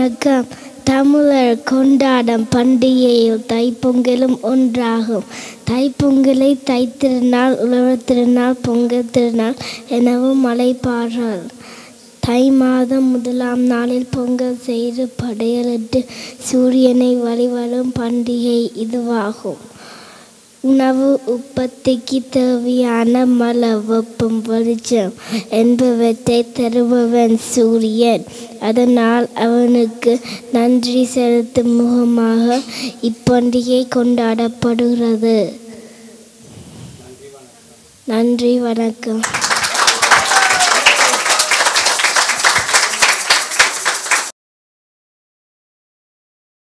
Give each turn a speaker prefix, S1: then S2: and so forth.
S1: வணக்கம். தமிழர் கொண்டாடும் பண்டிகையில் தைப்பொங்கலும் ஒன்றாகும். தைப்பொங்கலை தைத்திருநாள், உழவர் திருநாள், பொங்கல் திருநாள் எனவும் அழைப்பார்கள். தை மாதம் 1ஆம் நாளில் பொங்கல் செய்து படையலிட்டு சூரியனை வழிபடும் பண்டிகை இதுவாகும். உணவு உற்பத்திக்கு தேவையான மழை, வெப்பம், வெளிச்சம் என்பவற்றை தருபவன் சூரியன். அதனால் அவனுக்கு நன்றி செலுத்தும் முகமாக இப்பண்டிகை கொண்டாடப்படுகிறது. நன்றி, வணக்கம்.